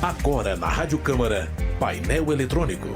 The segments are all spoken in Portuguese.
Agora na Rádio Câmara, painel eletrônico.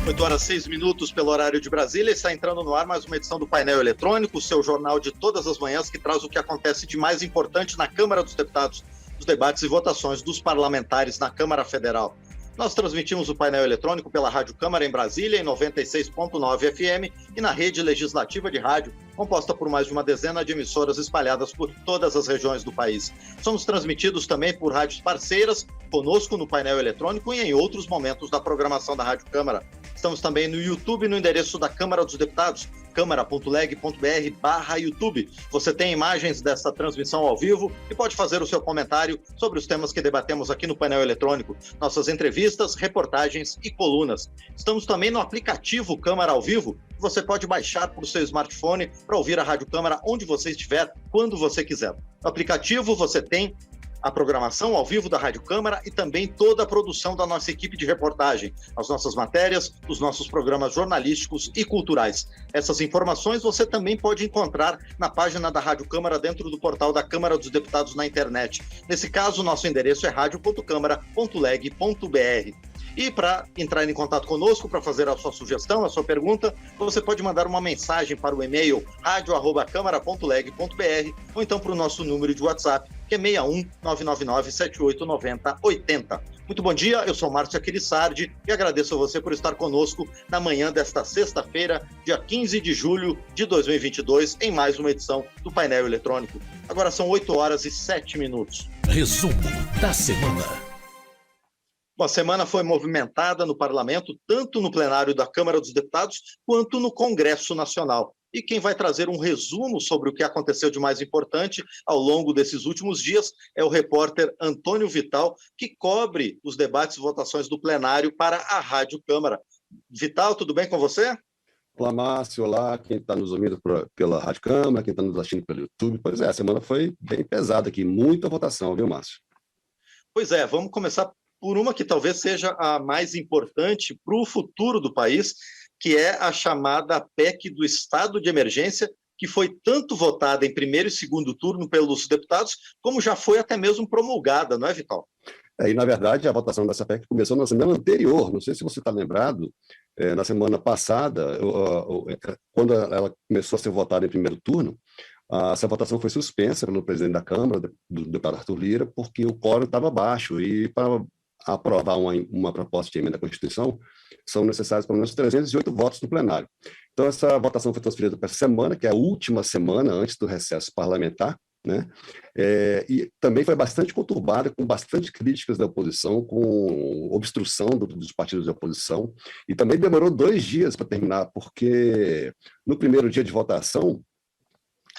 8h06 pelo horário de Brasília, está entrando no ar mais uma edição do Painel Eletrônico, o seu jornal de todas as manhãs que traz o que acontece de mais importante na Câmara dos Deputados, os debates e votações dos parlamentares na Câmara Federal. Nós transmitimos o painel eletrônico pela Rádio Câmara em Brasília, em 96.9 FM, e na rede legislativa de rádio, composta por mais de uma dezena de emissoras espalhadas por todas as regiões do país. Somos transmitidos também por rádios parceiras, conosco no painel eletrônico e em outros momentos da programação da Rádio Câmara. Estamos também no YouTube, no endereço da Câmara dos Deputados, câmara.leg.br/YouTube. Você tem imagens dessa transmissão ao vivo e pode fazer o seu comentário sobre os temas que debatemos aqui no painel eletrônico, nossas entrevistas, reportagens e colunas. Estamos também no aplicativo Câmara ao Vivo, que você pode baixar para o seu smartphone para ouvir a Rádio Câmara onde você estiver, quando você quiser. No aplicativo você tem a programação ao vivo da Rádio Câmara e também toda a produção da nossa equipe de reportagem, as nossas matérias, os nossos programas jornalísticos e culturais. Essas informações você também pode encontrar na página da Rádio Câmara dentro do portal da Câmara dos Deputados na internet. Nesse caso, nosso endereço é radio.câmara.leg.br. E para entrar em contato conosco, para fazer a sua sugestão, a sua pergunta, você pode mandar uma mensagem para o e-mail radio@câmara.leg.br ou então para o nosso número de WhatsApp, que é 61 999 7890 80. Muito bom dia, eu sou Márcio Aquilissardi e agradeço a você por estar conosco na manhã desta sexta-feira, dia 15 de julho de 2022, em mais uma edição do Painel Eletrônico. Agora são 8h07. Resumo da semana. A semana foi movimentada no parlamento, tanto no plenário da Câmara dos Deputados, quanto no Congresso Nacional. E quem vai trazer um resumo sobre o que aconteceu de mais importante ao longo desses últimos dias é o repórter Antônio Vital, que cobre os debates e votações do plenário para a Rádio Câmara. Vital, tudo bem com você? Olá, Márcio. Olá, quem está nos ouvindo pela Rádio Câmara, quem está nos assistindo pelo YouTube. Pois é, a semana foi bem pesada aqui, muita votação, viu, Márcio? Pois é, vamos começar por uma que talvez seja a mais importante para o futuro do país, que é a chamada PEC do Estado de Emergência, que foi tanto votada em primeiro e segundo turno pelos deputados, como já foi até mesmo promulgada, não é, Vital? E, na verdade, a votação dessa PEC começou na semana anterior, não sei se você está lembrado, na semana passada, quando ela começou a ser votada em primeiro turno, essa votação foi suspensa pelo presidente da Câmara, do deputado Arthur Lira, porque o quórum estava baixo e para aprovar uma proposta de emenda à Constituição, são necessários pelo menos 308 votos no plenário. Então, essa votação foi transferida para essa semana, que é a última semana antes do recesso parlamentar, né? E também foi bastante conturbada, com bastante críticas da oposição, com obstrução dos partidos de oposição, e também demorou 2 dias para terminar, porque no primeiro dia de votação,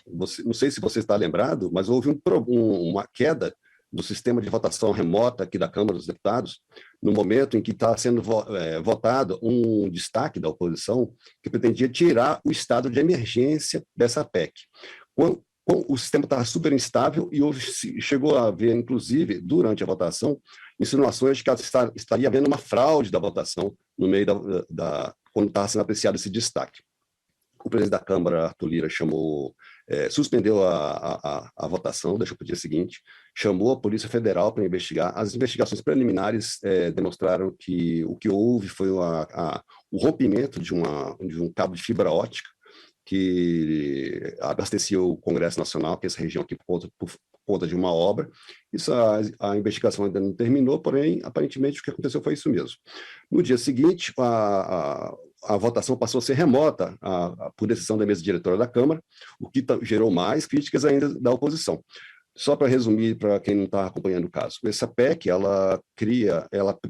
não sei se você está lembrado, mas houve uma queda do sistema de votação remota aqui da Câmara dos Deputados, no momento em que está sendo votado um destaque da oposição que pretendia tirar o estado de emergência dessa PEC. O sistema estava super instável e chegou a haver, inclusive, durante a votação, insinuações de que estaria havendo uma fraude da votação no meio quando estava sendo apreciado esse destaque. O presidente da Câmara, Arthur Lira, suspendeu a votação, deixou para o dia seguinte, chamou a Polícia Federal para investigar. As investigações preliminares demonstraram que o que houve foi o rompimento de um cabo de fibra ótica que abastecia o Congresso Nacional, que é essa região aqui, por conta de uma obra. A investigação ainda não terminou, porém, aparentemente, o que aconteceu foi isso mesmo. No dia seguinte, a votação passou a ser remota por decisão da mesa diretora da Câmara, o que gerou mais críticas ainda da oposição. Só para resumir, para quem não está acompanhando o caso, essa PEC, ela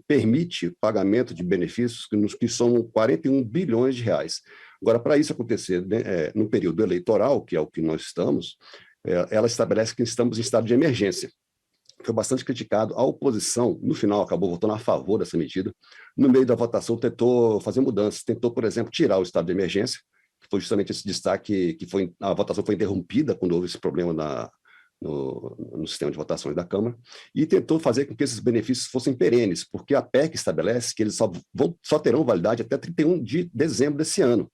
permite pagamento de benefícios que são 41 bilhões de reais. Agora, para isso acontecer, né, no período eleitoral, que é o que nós estamos, ela estabelece que estamos em estado de emergência. Foi bastante criticado. A oposição, no final, acabou votando a favor dessa medida. No meio da votação, tentou fazer mudanças. Tentou, por exemplo, tirar o estado de emergência, que foi justamente esse destaque a votação foi interrompida quando houve esse problema no sistema de votações da Câmara, e tentou fazer com que esses benefícios fossem perenes, porque a PEC estabelece que eles só terão validade até 31 de dezembro desse ano.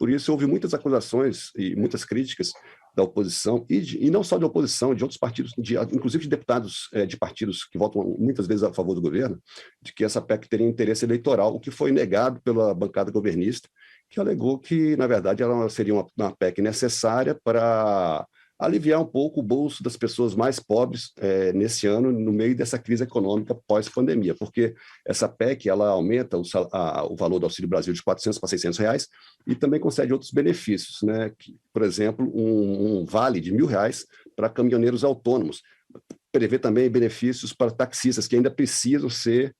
Por isso, houve muitas acusações e muitas críticas da oposição, e não só da oposição, de outros partidos, inclusive de deputados de partidos que votam muitas vezes a favor do governo, de que essa PEC teria interesse eleitoral, o que foi negado pela bancada governista, que alegou que, na verdade, ela seria uma PEC necessária para aliviar um pouco o bolso das pessoas mais pobres nesse ano, no meio dessa crise econômica pós-pandemia, porque essa PEC ela aumenta o valor do Auxílio Brasil de R$400 para R$600 e também concede outros benefícios, né? Por exemplo, um vale de R$1.000 para caminhoneiros autônomos, prevê também benefícios para taxistas que ainda precisam ser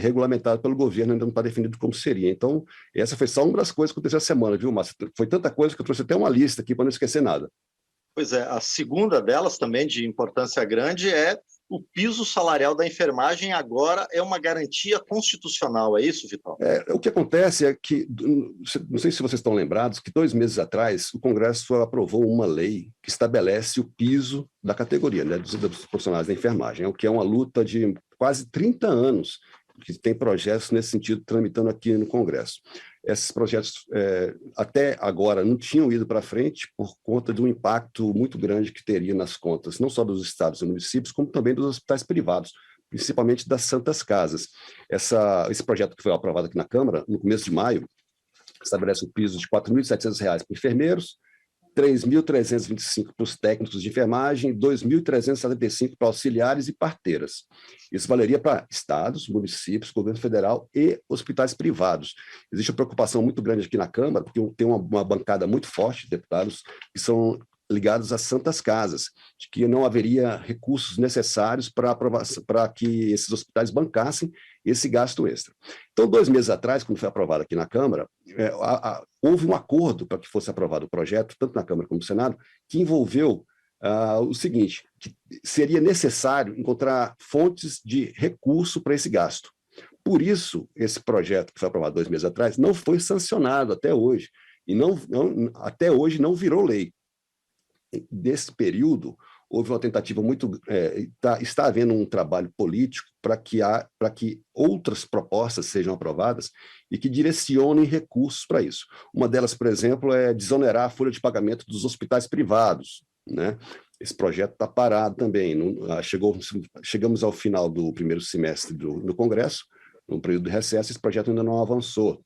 regulamentado pelo governo, ainda não está definido como seria. Então, essa foi só uma das coisas que aconteceu essa semana, viu, Márcio? Foi tanta coisa que eu trouxe até uma lista aqui para não esquecer nada. Pois é, a segunda delas, também de importância grande, é o piso salarial da enfermagem agora é uma garantia constitucional, é isso, Vital? O que acontece é que, não sei se vocês estão lembrados, que 2 meses atrás o Congresso aprovou uma lei que estabelece o piso da categoria, né, dos profissionais da enfermagem, o que é uma luta de quase 30 anos, que tem projetos nesse sentido tramitando aqui no Congresso. Esses projetos, até agora, não tinham ido para frente por conta de um impacto muito grande que teria nas contas, não só dos estados e municípios, como também dos hospitais privados, principalmente das Santas Casas. Esse projeto que foi aprovado aqui na Câmara, no começo de maio, estabelece um piso de R$ 4.700 para enfermeiros, R$ 3.325 para os técnicos de enfermagem, R$ 2.375 para auxiliares e parteiras. Isso valeria para estados, municípios, governo federal e hospitais privados. Existe uma preocupação muito grande aqui na Câmara, porque tem uma bancada muito forte de deputados que são ligados às Santas Casas, de que não haveria recursos necessários para que esses hospitais bancassem esse gasto extra. Então, 2 meses atrás, quando foi aprovado aqui na Câmara, houve um acordo para que fosse aprovado o projeto, tanto na Câmara como no Senado, que envolveu o seguinte, que seria necessário encontrar fontes de recurso para esse gasto. Por isso, esse projeto que foi aprovado 2 meses atrás não foi sancionado até hoje, e até hoje não virou lei. Nesse período, houve uma tentativa está havendo um trabalho político para que outras propostas sejam aprovadas e que direcionem recursos para isso. Uma delas, por exemplo, é desonerar a folha de pagamento dos hospitais privados, né? Esse projeto está parado também. Chegamos ao final do primeiro semestre do Congresso, no período de recesso, esse projeto ainda não avançou.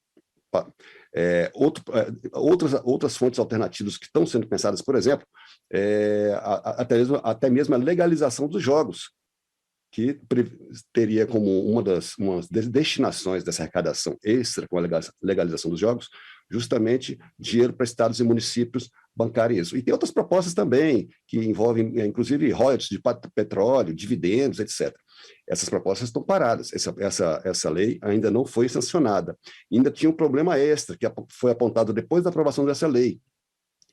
Outras fontes alternativas que estão sendo pensadas, por exemplo, até mesmo a legalização dos jogos, que teria como uma das destinações dessa arrecadação extra com a legalização dos jogos, justamente dinheiro para estados e municípios bancarem isso. E tem outras propostas também, que envolvem, inclusive, royalties de petróleo, dividendos, etc. Essas propostas estão paradas. Essa lei ainda não foi sancionada. Ainda tinha um problema extra, que foi apontado depois da aprovação dessa lei,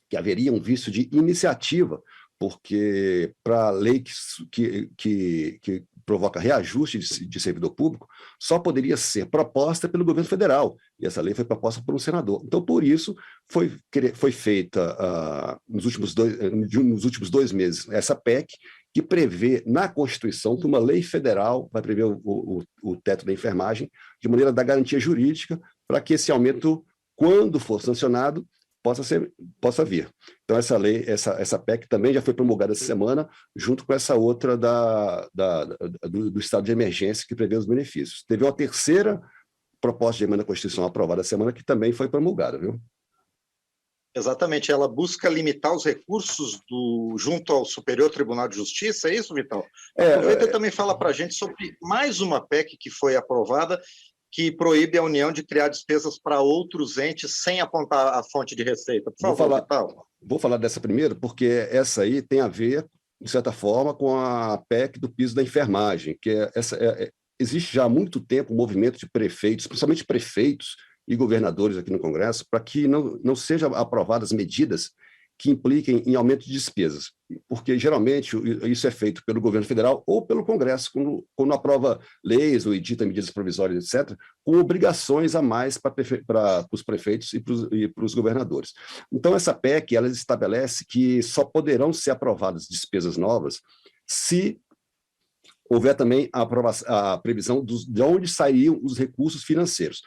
que haveria um vício de iniciativa, porque para a lei que provoca reajuste de servidor público, só poderia ser proposta pelo governo federal, e essa lei foi proposta por um senador. Então, por isso, foi feita, nos últimos 2 meses, essa PEC, que prevê na Constituição que uma lei federal vai prever o teto da enfermagem, de maneira a dar garantia jurídica para que esse aumento, quando for sancionado, possa vir. Então, essa PEC também já foi promulgada essa semana, junto com essa outra do estado de emergência, que prevê os benefícios. Teve uma terceira proposta de emenda à Constituição aprovada essa semana, que também foi promulgada, viu? Exatamente, ela busca limitar os recursos junto ao Superior Tribunal de Justiça, é isso, Vital? Aproveita e também fala para a gente sobre mais uma PEC que foi aprovada, que proíbe a União de criar despesas para outros entes sem apontar a fonte de receita. Por favor, Vital. Vou falar dessa primeiro, porque essa aí tem a ver, de certa forma, com a PEC do piso da enfermagem, que existe já há muito tempo um movimento de prefeitos, principalmente prefeitos e governadores aqui no Congresso, para que não sejam aprovadas medidas que impliquem em aumento de despesas, porque geralmente isso é feito pelo governo federal ou pelo Congresso, quando aprova leis ou edita medidas provisórias, etc., com obrigações a mais para os prefeitos e para os governadores. Então, essa PEC, ela estabelece que só poderão ser aprovadas despesas novas se houver também a previsão de onde sairiam os recursos financeiros.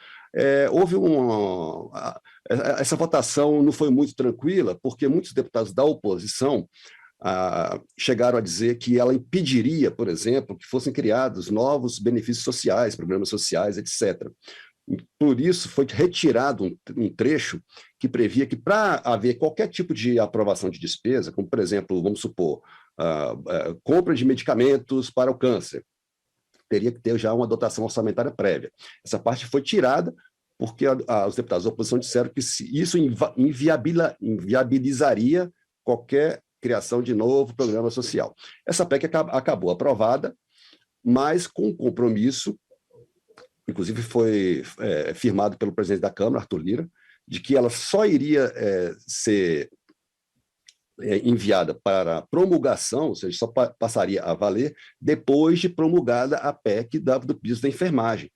houve essa votação não foi muito tranquila, porque muitos deputados da oposição chegaram a dizer que ela impediria, por exemplo, que fossem criados novos benefícios sociais, programas sociais, etc. Por isso, foi retirado um trecho que previa que, para haver qualquer tipo de aprovação de despesa, como, por exemplo, vamos supor, compra de medicamentos para o câncer, teria que ter já uma dotação orçamentária prévia. Essa parte foi tirada porque os deputados da oposição disseram que isso inviabilizaria qualquer criação de novo programa social. Essa PEC acabou aprovada, mas com um compromisso, inclusive foi firmado pelo presidente da Câmara, Arthur Lira, de que ela só iria ser enviada para promulgação, ou seja, só passaria a valer depois de promulgada a PEC do piso da enfermagem,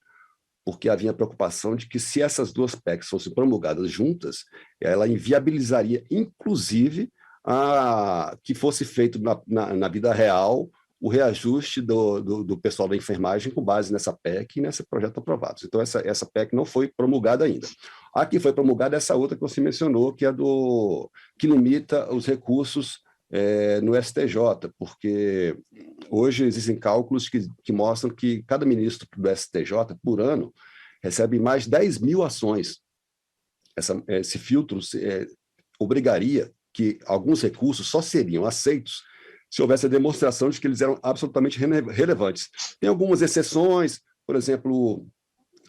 porque havia a preocupação de que, se essas duas PECs fossem promulgadas juntas, ela inviabilizaria, inclusive, que fosse feito na vida real o reajuste do pessoal da enfermagem com base nessa PEC e nesse projeto aprovado. Então, essa PEC não foi promulgada ainda. A que foi promulgada é essa outra que você mencionou, que é que limita os recursos no STJ, porque hoje existem cálculos que mostram que cada ministro do STJ, por ano, recebe mais de 10 mil ações. Esse filtro obrigaria que alguns recursos só seriam aceitos se houvesse a demonstração de que eles eram absolutamente relevantes. Tem algumas exceções, por exemplo,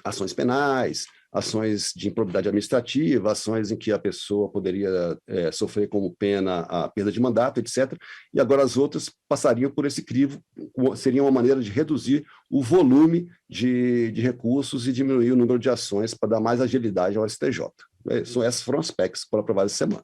ações penais, ações de improbidade administrativa, ações em que a pessoa poderia sofrer como pena a perda de mandato, etc. E agora as outras passariam por esse crivo, seria uma maneira de reduzir o volume de recursos e diminuir o número de ações para dar mais agilidade ao STJ. Essas foram as PECs que foram aprovadas essa semana.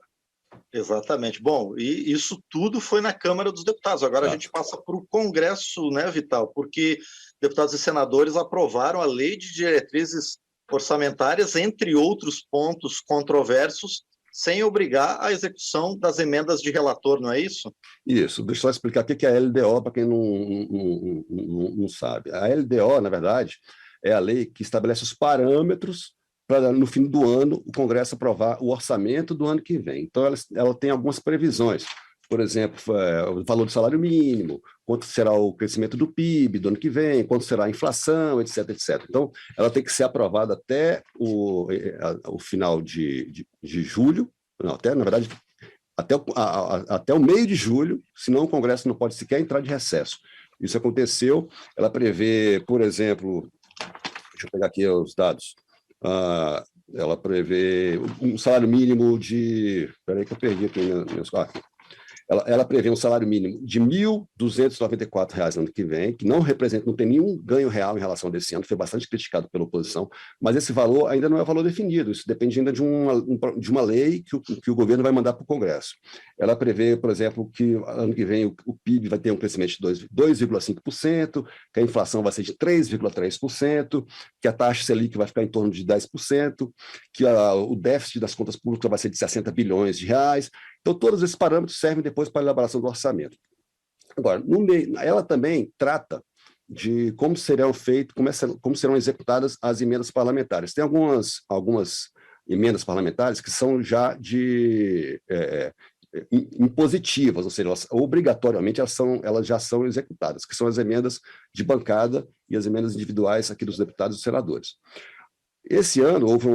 Exatamente. Bom, e isso tudo foi na Câmara dos Deputados. Agora a gente passa para o Congresso, né, Vital? Porque deputados e senadores aprovaram a Lei de Diretrizes Orçamentárias, entre outros pontos controversos, sem obrigar a execução das emendas de relator, não é isso? Isso. Deixa eu só explicar o que é a LDO para quem não sabe. A LDO, na verdade, é a lei que estabelece os parâmetros para, no fim do ano, o Congresso aprovar o orçamento do ano que vem. Então, ela tem algumas previsões. Por exemplo, o valor do salário mínimo, quanto será o crescimento do PIB do ano que vem, quanto será a inflação, etc, etc. Então, ela tem que ser aprovada até o final de julho, não, na verdade, até o meio de julho, senão o Congresso não pode sequer entrar de recesso. Isso aconteceu, ela prevê, por exemplo, deixa eu pegar aqui os dados, ela prevê um salário mínimo de... Espera aí que eu perdi aqui meus quatro. Ela prevê um salário mínimo de R$ 1.294 no ano que vem, que não tem nenhum ganho real em relação a desse ano, foi bastante criticado pela oposição, mas esse valor ainda não é o valor definido, isso depende ainda de uma lei que o governo vai mandar para o Congresso. Ela prevê, por exemplo, que ano que vem o PIB vai ter um crescimento de 2,5%, que a inflação vai ser de 3,3%, que a taxa Selic vai ficar em torno de 10%, que o déficit das contas públicas vai ser de 60 bilhões de reais. Então, todos esses parâmetros servem depois para a elaboração do orçamento. Agora, ela também trata de como serão executadas as emendas parlamentares. Tem algumas emendas parlamentares que são já impositivas, ou seja, obrigatoriamente elas já são executadas, que são as emendas de bancada e as emendas individuais aqui dos deputados e dos senadores. Esse ano, houve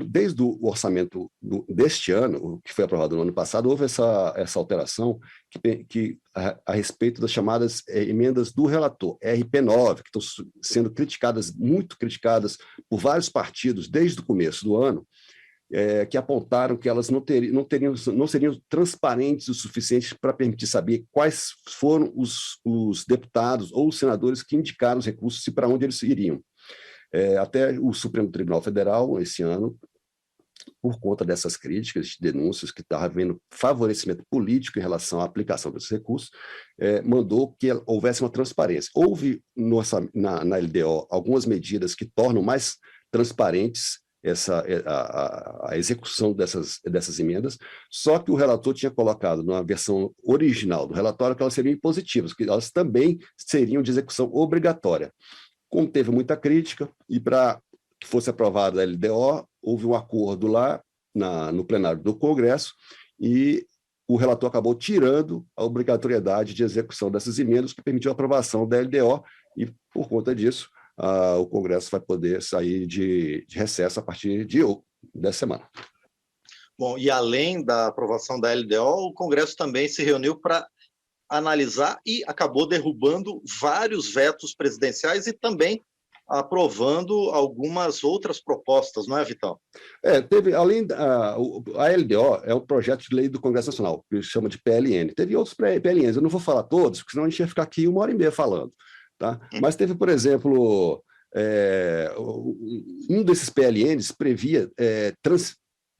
desde o orçamento deste ano, que foi aprovado no ano passado, houve essa alteração a respeito das chamadas emendas do relator, RP9, que estão sendo muito criticadas por vários partidos desde o começo do ano, que apontaram que elas não seriam transparentes o suficiente para permitir saber quais foram os deputados ou os senadores que indicaram os recursos e para onde eles iriam. Até o Supremo Tribunal Federal, esse ano, por conta dessas críticas, de denúncias que estava havendo favorecimento político em relação à aplicação desses recursos, mandou que houvesse uma transparência. Houve na LDO algumas medidas que tornam mais transparentes a execução dessas emendas, só que o relator tinha colocado na versão original do relatório que elas seriam impositivas, que elas também seriam de execução obrigatória. Como teve muita crítica, e para que fosse aprovada a LDO, houve um acordo lá no plenário do Congresso e o relator acabou tirando a obrigatoriedade de execução dessas emendas que permitiu a aprovação da LDO e, por conta disso, o Congresso vai poder sair de recesso a partir dessa semana. Bom, e além da aprovação da LDO, o Congresso também se reuniu para analisar e acabou derrubando vários vetos presidenciais e também aprovando algumas outras propostas, não é, Vitão? Teve, além a LDO é um projeto de lei do Congresso Nacional, que se chama de PLN. Teve outros PLNs, eu não vou falar todos, porque senão a gente ia ficar aqui 1h30 falando. Tá? Mas teve, por exemplo, um desses PLNs previa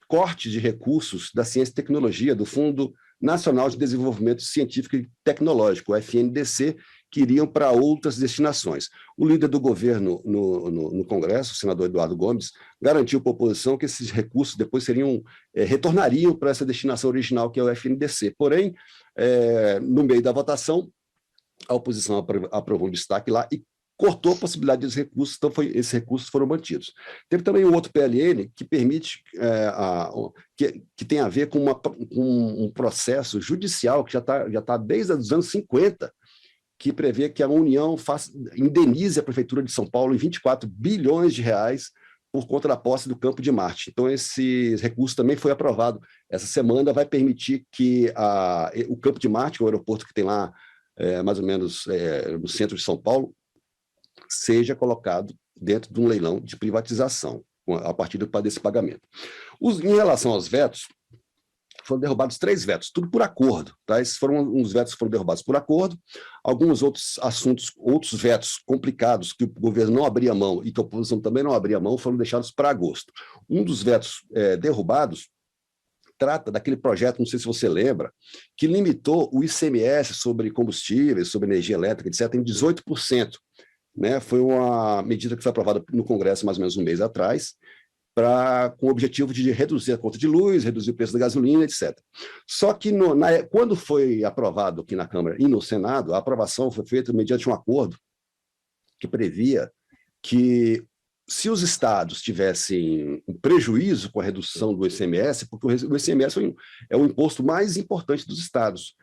corte de recursos da ciência e tecnologia do Fundo Nacional de Desenvolvimento Científico e Tecnológico, o FNDC, que iriam para outras destinações. O líder do governo no Congresso, o senador Eduardo Gomes, garantiu para a oposição que esses recursos depois retornariam para essa destinação original, que é o FNDC. Porém, no meio da votação, a oposição aprovou um destaque lá e cortou a possibilidade desses recursos, então esses recursos foram mantidos. Teve também um outro PLN que permite, que tem a ver com um processo judicial que já tá desde os anos 50, que prevê que a União indenize a Prefeitura de São Paulo em 24 bilhões de reais por conta da posse do Campo de Marte. Então, esse recurso também foi aprovado. Essa semana vai permitir que o Campo de Marte, o aeroporto que tem lá, mais ou menos no centro de São Paulo, seja colocado dentro de um leilão de privatização, a partir desse pagamento. Em relação aos vetos, foram derrubados 3 vetos, tudo por acordo. Tá? Esses foram uns vetos que foram derrubados por acordo, alguns outros assuntos, outros vetos complicados que o governo não abria mão e que a oposição também não abria mão, foram deixados para agosto. Um dos vetos derrubados trata daquele projeto, não sei se você lembra, que limitou o ICMS sobre combustíveis, sobre energia elétrica, etc., em 18%. Né? Foi uma medida que foi aprovada no Congresso mais ou menos um mês atrás, com o objetivo de reduzir a conta de luz, reduzir o preço da gasolina, etc. Só que quando foi aprovado aqui na Câmara e no Senado, a aprovação foi feita mediante um acordo que previa que, se os estados tivessem um prejuízo com a redução do ICMS, porque o ICMS é o imposto mais importante dos estados.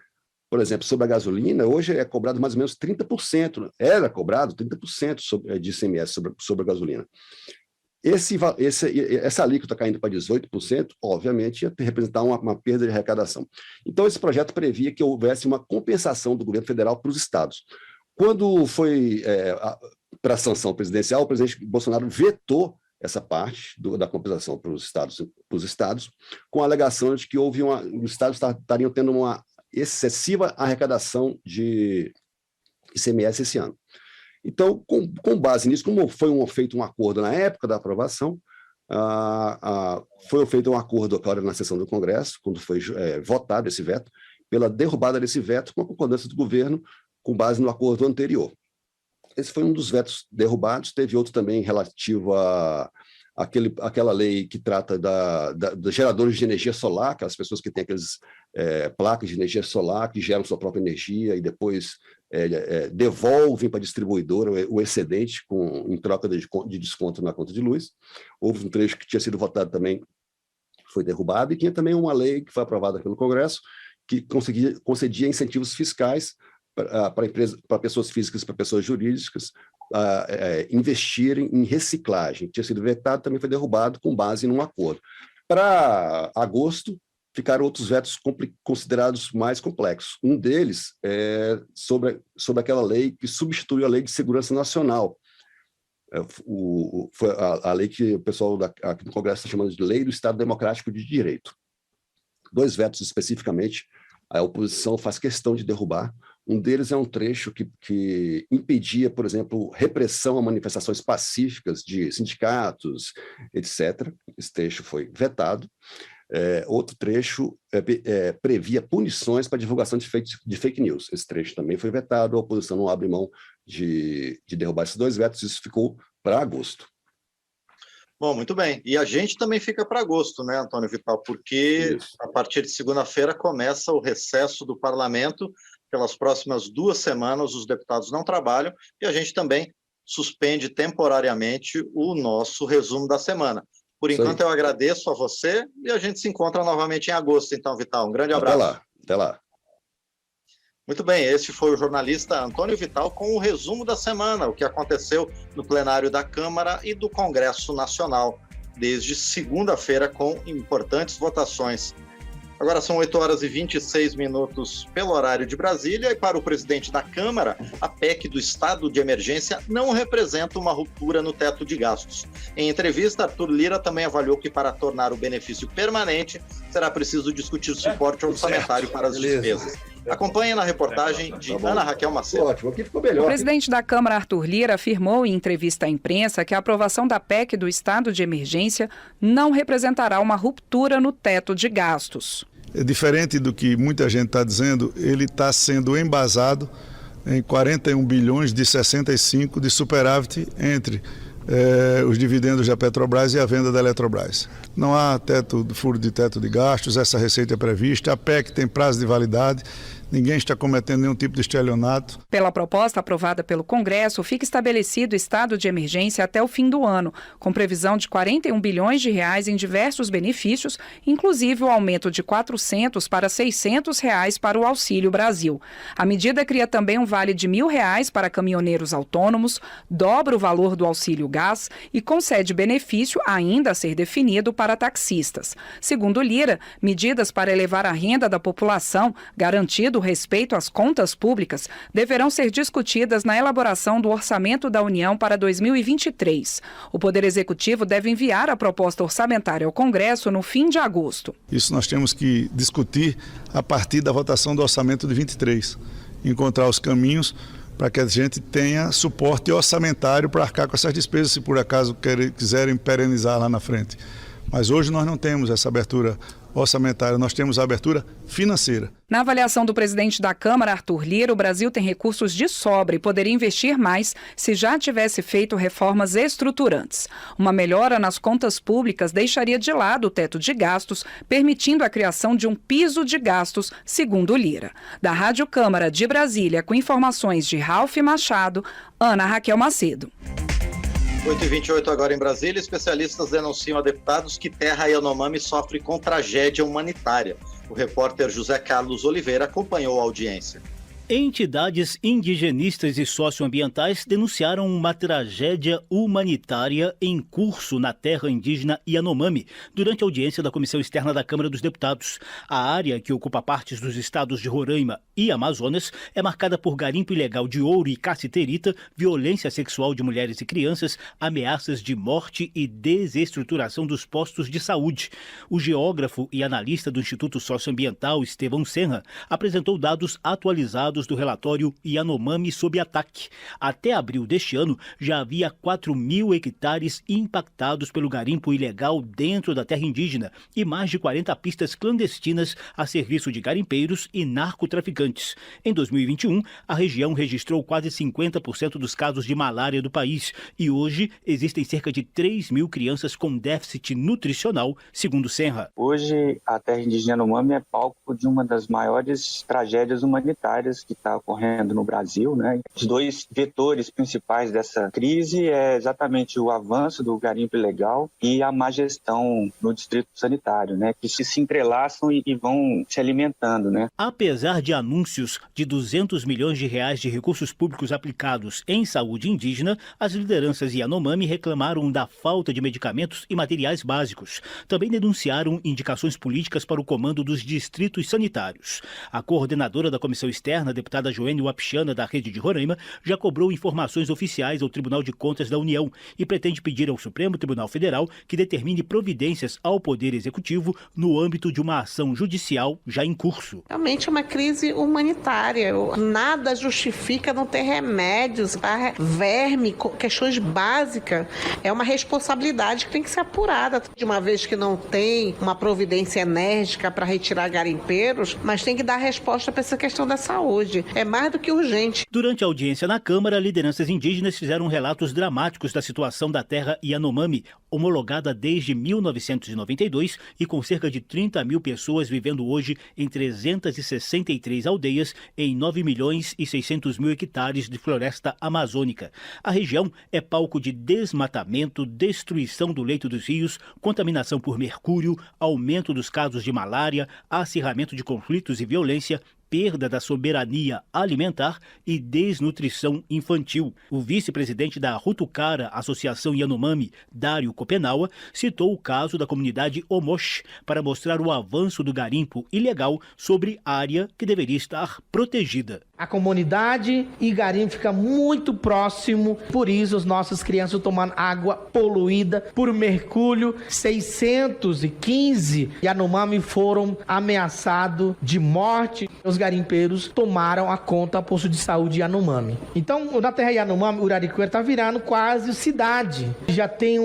Por exemplo, sobre a gasolina, hoje é cobrado mais ou menos 30%, era cobrado 30% de ICMS sobre a gasolina. Essa alíquota caindo para 18%, obviamente, ia representar uma perda de arrecadação. Então, esse projeto previa que houvesse uma compensação do governo federal para os estados. Quando foi para a sanção presidencial, o presidente Bolsonaro vetou essa parte da compensação para os estados, com a alegação de que os estados estariam tendo uma excessiva arrecadação de ICMS esse ano. Então, com base nisso, como foi feito um acordo na época da aprovação, foi feito um acordo agora na sessão do Congresso, quando foi votado esse veto, pela derrubada desse veto com a concordância do governo, com base no acordo anterior. Esse foi um dos vetos derrubados. Teve outro também relativo àquela lei que trata dos geradores de energia solar, aquelas pessoas que têm aquelas placas de energia solar que geram sua própria energia e depois devolvem para a distribuidora o excedente em troca de desconto na conta de luz. Houve um trecho que tinha sido votado também, foi derrubado, e tinha também uma lei que foi aprovada pelo Congresso que concedia incentivos fiscais para pessoas físicas, para pessoas jurídicas, investirem em reciclagem. Tinha sido vetado, também foi derrubado com base num acordo. Para agosto, ficaram outros vetos considerados mais complexos. Um deles é sobre aquela lei que substitui a Lei de Segurança Nacional. Foi a lei que o pessoal aqui do Congresso está chamando de Lei do Estado Democrático de Direito. 2 vetos especificamente, a oposição faz questão de derrubar. Um deles é um trecho que impedia, por exemplo, repressão a manifestações pacíficas de sindicatos, etc. Esse trecho foi vetado. Outro trecho previa punições para divulgação de fake news. Esse trecho também foi vetado, a oposição não abre mão de derrubar esses 2 vetos, isso ficou para agosto. Bom, muito bem. E a gente também fica para agosto, né, Antônio Vital? Porque a partir de segunda-feira começa o recesso do parlamento. Pelas próximas 2 semanas, os deputados não trabalham e a gente também suspende temporariamente o nosso resumo da semana. Por enquanto, eu agradeço a você e a gente se encontra novamente em agosto, então, Vital. Um grande abraço. Até lá. Muito bem, esse foi o jornalista Antônio Vital com o resumo da semana, o que aconteceu no plenário da Câmara e do Congresso Nacional, desde segunda-feira, com importantes votações. Agora são 8h26 pelo horário de Brasília, e para o presidente da Câmara, a PEC do estado de emergência não representa uma ruptura no teto de gastos. Em entrevista, Arthur Lira também avaliou que para tornar o benefício permanente, será preciso discutir suporte orçamentário para as despesas. Acompanhe na reportagem de Ana Raquel Macedo. Ótimo, aqui ficou melhor. O presidente da Câmara, Arthur Lira, afirmou em entrevista à imprensa que a aprovação da PEC do estado de emergência não representará uma ruptura no teto de gastos. É diferente do que muita gente está dizendo, ele está sendo embasado em 41 bilhões de 65 de superávit entre os dividendos da Petrobras e a venda da Eletrobras. Não há furo de teto de gastos, essa receita é prevista, a PEC tem prazo de validade, ninguém está cometendo nenhum tipo de estelionato. Pela proposta aprovada pelo Congresso, fica estabelecido estado de emergência até o fim do ano, com previsão de 41 bilhões de reais em diversos benefícios, inclusive o aumento de R$ 400 para R$ 600 reais para o Auxílio Brasil. A medida cria também um vale de R$ 1.000 para caminhoneiros autônomos, dobra o valor do auxílio gás e concede benefício ainda a ser definido para taxistas. Segundo Lira, medidas para elevar a renda da população, garantido o respeito às contas públicas, deverão ser discutidas na elaboração do Orçamento da União para 2023. O Poder Executivo deve enviar a proposta orçamentária ao Congresso no fim de agosto. Isso nós temos que discutir a partir da votação do Orçamento de 23. Encontrar os caminhos para que a gente tenha suporte orçamentário para arcar com essas despesas, se por acaso quiserem perenizar lá na frente. Mas hoje nós não temos essa abertura orçamentária, nós temos a abertura financeira. Na avaliação do presidente da Câmara, Arthur Lira, o Brasil tem recursos de sobra e poderia investir mais se já tivesse feito reformas estruturantes. Uma melhora nas contas públicas deixaria de lado o teto de gastos, permitindo a criação de um piso de gastos, segundo Lira. Da Rádio Câmara de Brasília, com informações de Ralf Machado, Ana Raquel Macedo. 8h28 agora em Brasília, especialistas denunciam a deputados que terra Yanomami sofre com tragédia humanitária. O repórter José Carlos Oliveira acompanhou a audiência. Entidades indigenistas e socioambientais denunciaram uma tragédia humanitária em curso na terra indígena Yanomami durante a audiência da Comissão Externa da Câmara dos Deputados. A área, que ocupa partes dos estados de Roraima e Amazonas, é marcada por garimpo ilegal de ouro e cassiterita, violência sexual de mulheres e crianças, ameaças de morte e desestruturação dos postos de saúde. O geógrafo e analista do Instituto Socioambiental, Estevão Senra, apresentou dados atualizados do relatório Yanomami sob ataque. Até abril deste ano, já havia 4.000 hectares impactados pelo garimpo ilegal dentro da terra indígena e mais de 40 pistas clandestinas a serviço de garimpeiros e narcotraficantes. Em 2021, a região registrou quase 50% dos casos de malária do país e hoje existem cerca de 3.000 crianças com déficit nutricional, segundo Senra. Hoje, a terra indígena Yanomami é palco de uma das maiores tragédias humanitárias que está ocorrendo no Brasil, né? Os dois vetores principais dessa crise é exatamente o avanço do garimpo ilegal e a má gestão no distrito sanitário, né? Que se entrelaçam e vão se alimentando, né? Apesar de anúncios de 200 milhões de reais de recursos públicos aplicados em saúde indígena, as lideranças Yanomami reclamaram da falta de medicamentos e materiais básicos. Também denunciaram indicações políticas para o comando dos distritos sanitários. A coordenadora da Comissão Externa, deputada Joênia Wapichana, da Rede de Roraima, já cobrou informações oficiais ao Tribunal de Contas da União e pretende pedir ao Supremo Tribunal Federal que determine providências ao Poder Executivo no âmbito de uma ação judicial já em curso. Realmente é uma crise humanitária. Nada justifica não ter remédios para verme, questões básicas. É uma responsabilidade que tem que ser apurada. De uma vez que não tem uma providência enérgica para retirar garimpeiros, mas tem que dar resposta para essa questão da saúde. hoje. É mais do que urgente. Durante a audiência na Câmara, lideranças indígenas fizeram relatos dramáticos da situação da terra Yanomami, homologada desde 1992 e com cerca de 30 mil pessoas vivendo hoje em 363 aldeias em 9.600.000 hectares de floresta amazônica. A região é palco de desmatamento, destruição do leito dos rios, contaminação por mercúrio, aumento dos casos de malária, acirramento de conflitos e violência, perda da soberania alimentar e desnutrição infantil. O vice-presidente da Rutucara, Associação Yanomami, Dário Copenaua, citou o caso da comunidade Omosh para mostrar o avanço do garimpo ilegal sobre área que deveria estar protegida. A comunidade e garimpo fica muito próximo, por isso as nossas crianças tomando água poluída por mercúrio. 615 Yanomami foram ameaçados de morte. Os garimpeiros tomaram a conta a posto de saúde Yanomami. Então, na terra Yanomami, Uraricuera está virando quase cidade. Já tem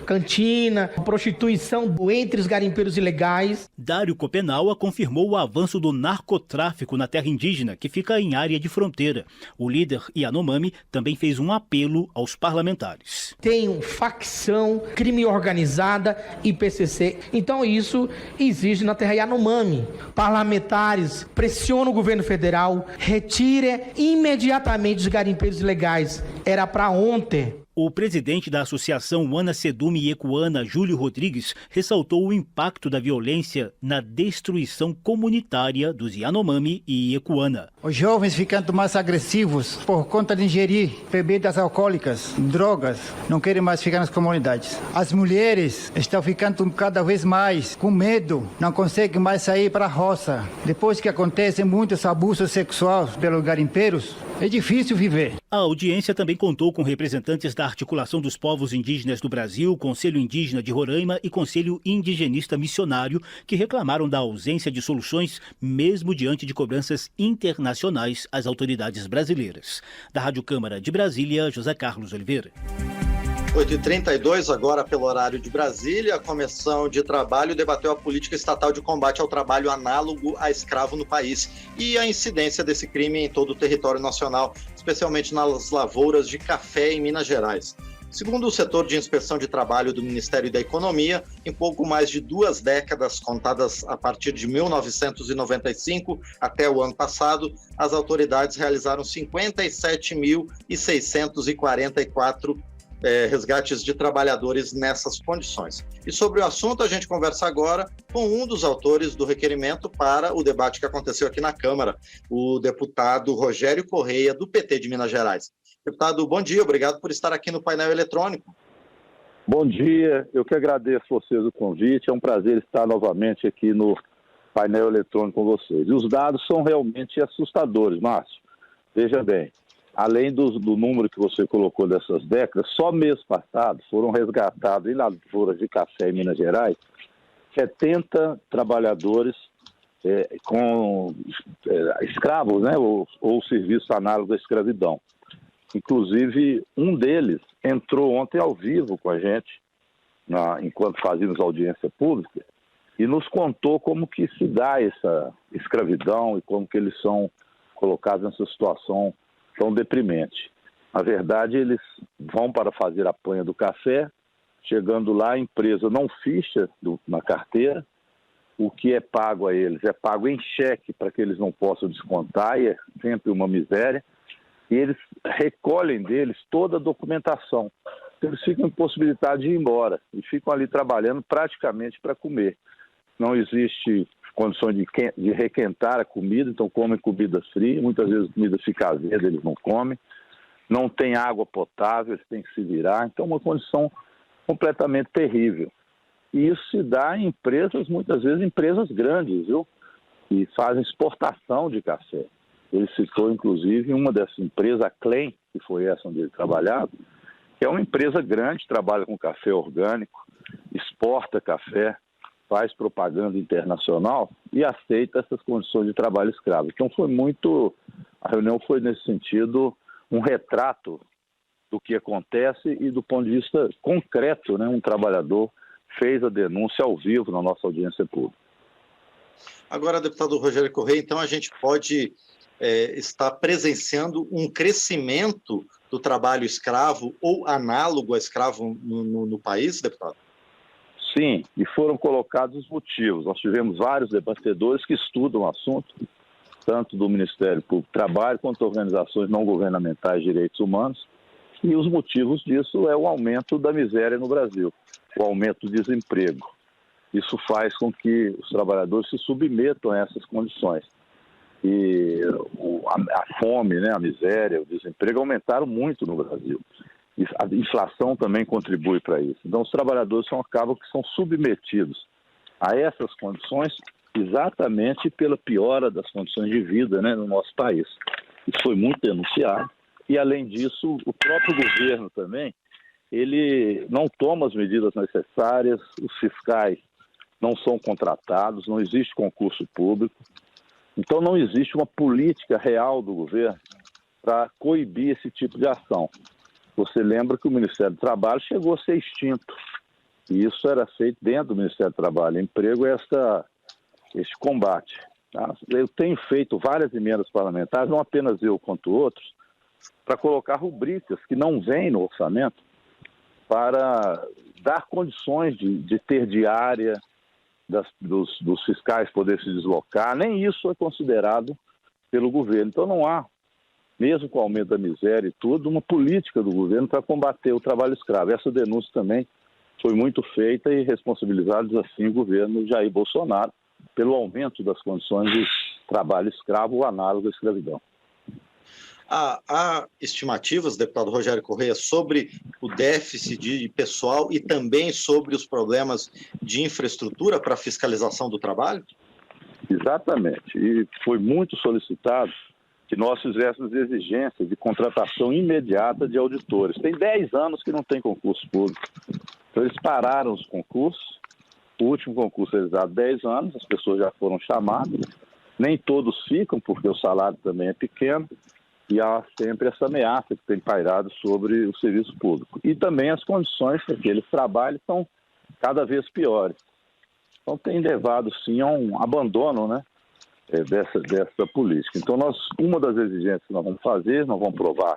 cantina, prostituição entre os garimpeiros ilegais. Dário Copenaua confirmou o avanço do narcotráfico na terra indígena, que fica em área de fronteira. O líder Yanomami também fez um apelo aos parlamentares. Tem facção, crime organizada e PCC. Então isso existe na terra Yanomami. Parlamentares pressionam o governo federal, retire imediatamente os garimpeiros ilegais. Era para ontem. O presidente da Associação Wana Sedume e Ecuana, Júlio Rodrigues, ressaltou o impacto da violência na destruição comunitária dos Yanomami e Ecuana. Os jovens ficando mais agressivos por conta de ingerir bebidas alcoólicas, drogas, não querem mais ficar nas comunidades. As mulheres estão ficando cada vez mais com medo, não conseguem mais sair para a roça. Depois que acontecem muitos abusos sexuais pelos garimpeiros, é difícil viver. A audiência também contou com representantes da Articulação dos Povos Indígenas do Brasil, Conselho Indígena de Roraima e Conselho Indigenista Missionário, que reclamaram da ausência de soluções, mesmo diante de cobranças internacionais às autoridades brasileiras. Da Rádio Câmara de Brasília, José Carlos Oliveira. 8h32, agora pelo horário de Brasília, a Comissão de Trabalho debateu a política estatal de combate ao trabalho análogo a escravo no país e a incidência desse crime em todo o território nacional, especialmente nas lavouras de café em Minas Gerais. Segundo o setor de inspeção de trabalho do Ministério da Economia, em pouco mais de 2 décadas, contadas a partir de 1995 até o ano passado, as autoridades realizaram 57.644 resgates de trabalhadores nessas condições. E sobre o assunto, a gente conversa agora com um dos autores do requerimento para o debate que aconteceu aqui na Câmara, o deputado Rogério Correia, do PT de Minas Gerais. Deputado, bom dia, obrigado por estar aqui no painel eletrônico. Bom dia, eu que agradeço vocês o convite, é um prazer estar novamente aqui no painel eletrônico com vocês. E os dados são realmente assustadores, Márcio. Veja bem, além do número que você colocou dessas décadas, só mês passado foram resgatados em lavouras de café em Minas Gerais 70 trabalhadores escravos, né, ou serviço análogo à escravidão. Inclusive, um deles entrou ontem ao vivo com a gente, enquanto fazíamos audiência pública, e nos contou como que se dá essa escravidão e como que eles são colocados nessa situação tão deprimente. Na verdade, eles vão para fazer a apanha do café, chegando lá, a empresa não ficha na carteira, o que é pago a eles é pago em cheque para que eles não possam descontar, e é sempre uma miséria, e eles recolhem deles toda a documentação. Eles ficam impossibilitados de ir embora e ficam ali trabalhando praticamente para comer. Não existe condições de requentar a comida, então comem comida fria, muitas vezes a comida fica azeda, eles não comem, não tem água potável, eles têm que se virar, então é uma condição completamente terrível. E isso se dá em empresas, muitas vezes empresas grandes, viu? Que fazem exportação de café. Ele citou, inclusive, uma dessas empresas, a Clem, que foi essa onde ele trabalhava, que é uma empresa grande, trabalha com café orgânico, exporta café, faz propaganda internacional e aceita essas condições de trabalho escravo. Então a reunião foi nesse sentido um retrato do que acontece e do ponto de vista concreto, né? Um trabalhador fez a denúncia ao vivo na nossa audiência pública. Agora, deputado Rogério Correia, então a gente pode está presenciando um crescimento do trabalho escravo ou análogo a escravo no país, deputado? Sim, e foram colocados os motivos. Nós tivemos vários debatedores que estudam o assunto, tanto do Ministério Público do Trabalho quanto organizações não governamentais de direitos humanos, e os motivos disso é o aumento da miséria no Brasil, o aumento do desemprego. Isso faz com que os trabalhadores se submetam a essas condições. E a fome, né, a miséria, o desemprego aumentaram muito no Brasil. E a inflação também contribui para isso. Então, os trabalhadores acabam que são submetidos a essas condições exatamente pela piora das condições de vida, né, no nosso país. Isso foi muito denunciado. E, além disso, o próprio governo também, ele não toma as medidas necessárias, os fiscais não são contratados, não existe concurso público. Então, não existe uma política real do governo para coibir esse tipo de ação. Você lembra que o Ministério do Trabalho chegou a ser extinto. E isso era feito dentro do Ministério do Trabalho. Emprego é este combate. Tá? Eu tenho feito várias emendas parlamentares, não apenas eu quanto outros, para colocar rubricas que não vêm no orçamento para dar condições de ter diária, dos fiscais poder se deslocar. Nem isso é considerado pelo governo. Então não há, mesmo com o aumento da miséria e tudo, uma política do governo para combater o trabalho escravo. Essa denúncia também foi muito feita e responsabilizados assim o governo Jair Bolsonaro pelo aumento das condições de trabalho escravo ou análogo à escravidão. Há estimativas, deputado Rogério Correia, sobre o déficit de pessoal e também sobre os problemas de infraestrutura para a fiscalização do trabalho? Exatamente. E foi muito solicitado que nós fizéssemos exigência de contratação imediata de auditores. Tem 10 anos que não tem concurso público. Então, eles pararam os concursos. O último concurso realizado há 10 anos, as pessoas já foram chamadas. Nem todos ficam, porque o salário também é pequeno. E há sempre essa ameaça que tem pairado sobre o serviço público. E também as condições para que eles trabalhem são cada vez piores. Então tem levado, sim, a um abandono, né, dessa política. Então uma das exigências que nós vamos fazer, nós vamos provar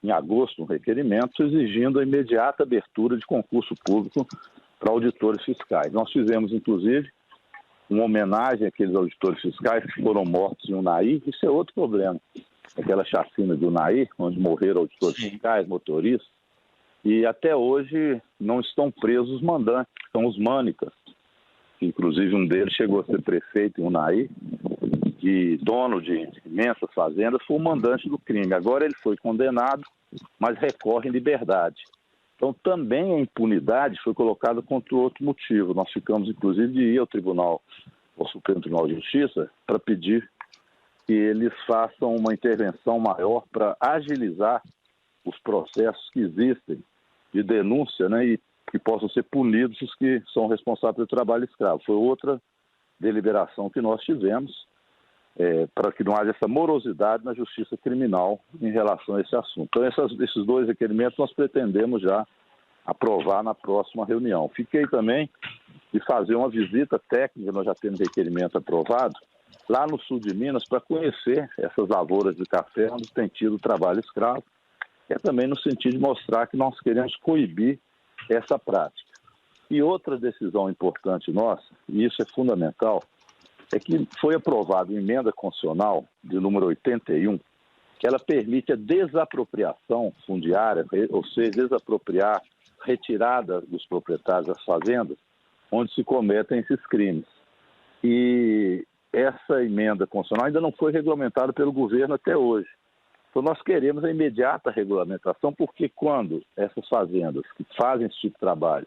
em agosto um requerimento exigindo a imediata abertura de concurso público para auditores fiscais. Nós fizemos, inclusive, uma homenagem àqueles auditores fiscais que foram mortos em Unai. Isso é outro problema. Aquela chacina de Unai, onde morreram auditores fiscais, motoristas, e até hoje não estão presos os mandantes, que são os Mânicas. Inclusive um deles chegou a ser prefeito em Unai, e dono de imensas fazendas, foi o mandante do crime. Agora ele foi condenado, mas recorre em liberdade. Então também a impunidade foi colocada contra outro motivo. Nós ficamos, inclusive, de ir ao Supremo Tribunal de Justiça, para pedir que eles façam uma intervenção maior para agilizar os processos que existem de denúncia, né, e que possam ser punidos os que são responsáveis pelo trabalho escravo. Foi outra deliberação que nós tivemos para que não haja essa morosidade na justiça criminal em relação a esse assunto. Então, esses dois requerimentos nós pretendemos já aprovar na próxima reunião. Fiquei também de fazer uma visita técnica, nós já temos requerimento aprovado, lá no sul de Minas, para conhecer essas lavouras de café onde tem tido trabalho escravo, que é também no sentido de mostrar que nós queremos coibir essa prática. E outra decisão importante nossa, e isso é fundamental, é que foi aprovada uma emenda constitucional de número 81, que ela permite a desapropriação fundiária, ou seja, desapropriar, retirada dos proprietários das fazendas, onde se cometem esses crimes. E essa emenda constitucional ainda não foi regulamentada pelo governo até hoje. Então nós queremos a imediata regulamentação, porque quando essas fazendas que fazem esse tipo de trabalho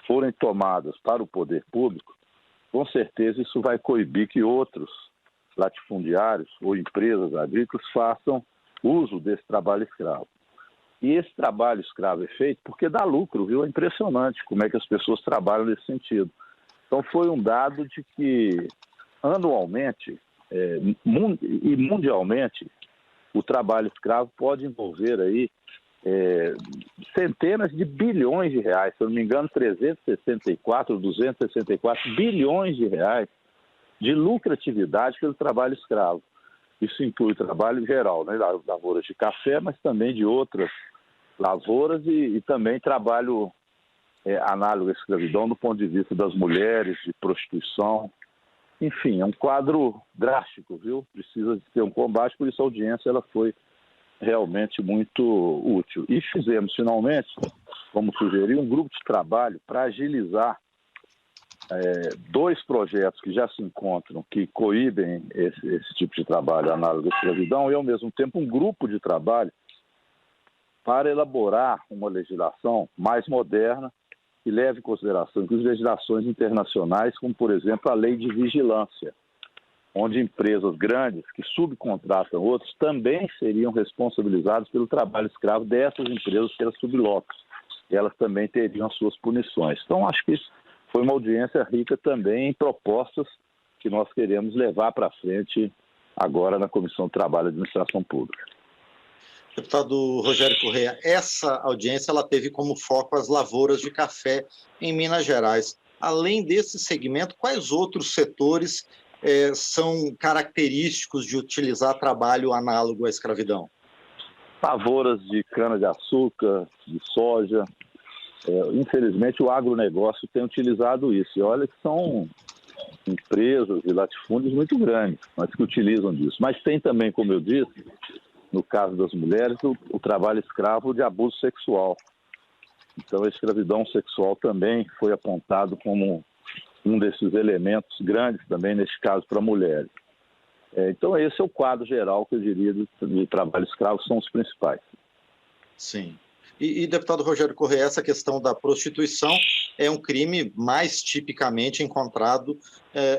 forem tomadas para o poder público, com certeza isso vai coibir que outros latifundiários ou empresas agrícolas façam uso desse trabalho escravo. E esse trabalho escravo é feito porque dá lucro, viu? É impressionante como é que as pessoas trabalham nesse sentido. Então foi um dado de que anualmente e mundialmente o trabalho escravo pode envolver aí centenas de bilhões de reais, se eu não me engano 264 bilhões de reais de lucratividade pelo trabalho escravo. Isso inclui trabalho geral, né, lavouras de café, mas também de outras lavouras e também trabalho análogo à escravidão do ponto de vista das mulheres, de prostituição. Enfim, é um quadro drástico, viu? Precisa de ter um combate, por isso a audiência ela foi realmente muito útil. E fizemos, finalmente, como sugeri, um grupo de trabalho para agilizar 2 projetos que já se encontram, que coíbem esse tipo de trabalho análogo à escravidão, e, ao mesmo tempo, um grupo de trabalho para elaborar uma legislação mais moderna que leve em consideração as legislações internacionais, como, por exemplo, a lei de vigilância, onde empresas grandes que subcontratam outros também seriam responsabilizadas pelo trabalho escravo dessas empresas pelas sublotes. Elas também teriam as suas punições. Então, acho que isso foi uma audiência rica também em propostas que nós queremos levar para frente agora na Comissão de Trabalho e Administração Pública. Deputado Rogério Correia, essa audiência ela teve como foco as lavouras de café em Minas Gerais. Além desse segmento, quais outros setores são característicos de utilizar trabalho análogo à escravidão? Lavouras de cana-de-açúcar, de soja. Infelizmente, o agronegócio tem utilizado isso. E olha que são empresas e latifúndios muito grandes, mas que utilizam disso. Mas tem também, como eu disse, no caso das mulheres, o trabalho escravo de abuso sexual. Então, a escravidão sexual também foi apontado como um desses elementos grandes também, nesse caso, para mulheres. Então, esse é o quadro geral que eu diria de trabalho escravo, são os principais. Sim. E deputado Rogério Correia, essa questão da prostituição é um crime mais tipicamente encontrado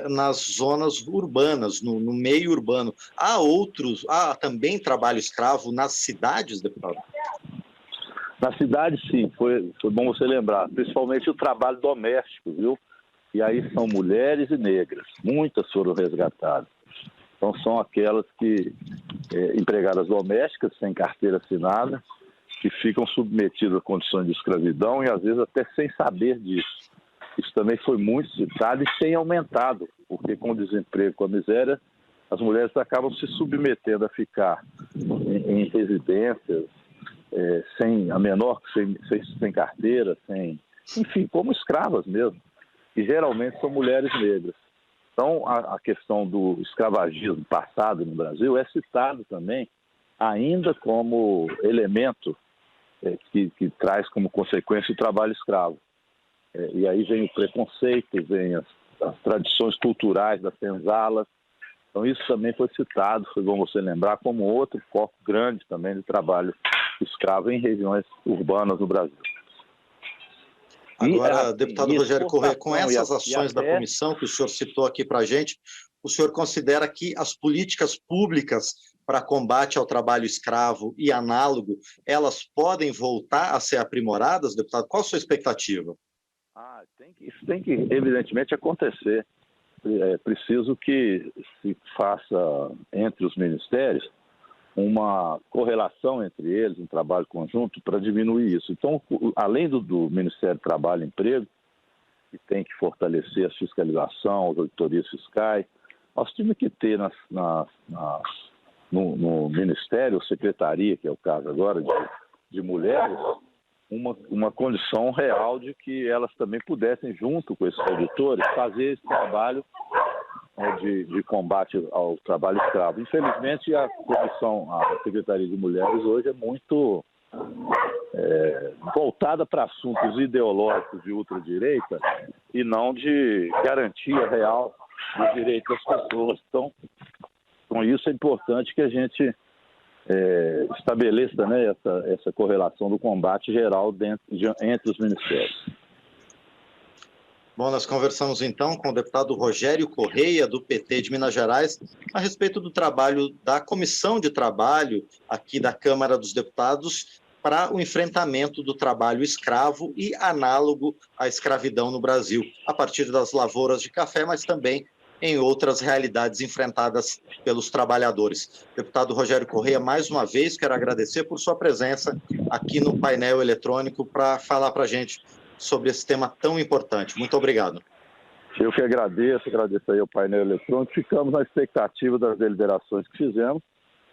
nas zonas urbanas, no meio urbano. Há também trabalho escravo nas cidades, deputado? Na cidade, sim, foi bom você lembrar, principalmente o trabalho doméstico, viu? E aí são mulheres e negras, muitas foram resgatadas. Então são aquelas que, empregadas domésticas, sem carteira assinada, que ficam submetidas a condições de escravidão e às vezes até sem saber disso. Isso também foi muito citado e tem aumentado, porque com o desemprego, com a miséria, as mulheres acabam se submetendo a ficar em residências, sem carteira, enfim, como escravas mesmo, e geralmente são mulheres negras. Então, a questão do escravagismo passado no Brasil é citado também, ainda como elemento que traz como consequência o trabalho escravo. E aí vem o preconceito, vem as tradições culturais das senzalas. Então, isso também foi citado, foi bom você lembrar, como outro foco grande também de trabalho escravo em regiões urbanas do Brasil. Agora, deputado Rogério Correia, com essas ações da comissão que o senhor citou aqui para a gente, o senhor considera que as políticas públicas para combate ao trabalho escravo e análogo, elas podem voltar a ser aprimoradas, deputado? Qual a sua expectativa? Isso tem que, evidentemente, acontecer. É preciso que se faça entre os ministérios uma correlação entre eles, um trabalho conjunto para diminuir isso. Então, além do Ministério do Trabalho e Emprego, que tem que fortalecer a fiscalização, as auditorias fiscais, nós temos que ter no Ministério, Secretaria, que é o caso agora, de mulheres, uma condição real de que elas também pudessem, junto com esses auditores, fazer esse trabalho de combate ao trabalho escravo. Infelizmente, a Secretaria de Mulheres hoje é muito voltada para assuntos ideológicos de ultradireita e não de garantia real do direito das pessoas. Então, com isso é importante que a gente estabeleça, né, essa correlação do combate geral entre os ministérios. Bom, nós conversamos então com o deputado Rogério Correia, do PT de Minas Gerais, a respeito do trabalho da Comissão de Trabalho aqui da Câmara dos Deputados para o enfrentamento do trabalho escravo e análogo à escravidão no Brasil, a partir das lavouras de café, mas também em outras realidades enfrentadas pelos trabalhadores. Deputado Rogério Correia, mais uma vez, quero agradecer por sua presença aqui no painel eletrônico para falar para a gente sobre esse tema tão importante. Muito obrigado. Eu que agradeço aí ao painel eletrônico. Ficamos na expectativa das deliberações que fizemos